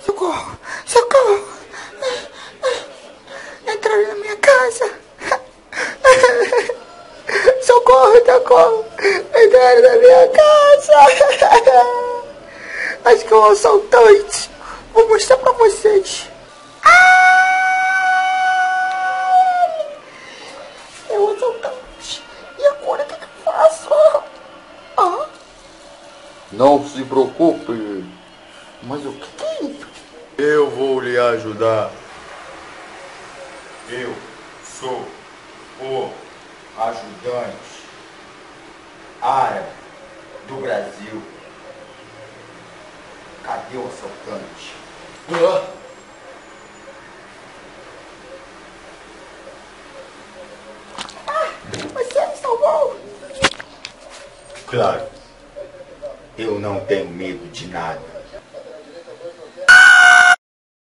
Socorro! Socorro! Entraram na minha casa! Socorro! Socorro! Entraram na minha casa! Acho que é um assaltante! Vou mostrar pra vocês! É um assaltante! E agora o que eu faço? Não se preocupe. Mas o que é isso? Eu vou lhe ajudar. Eu sou o ajudante árabe do Brasil. Cadê o assaltante? Você me salvou! Claro, eu não tenho medo de nada.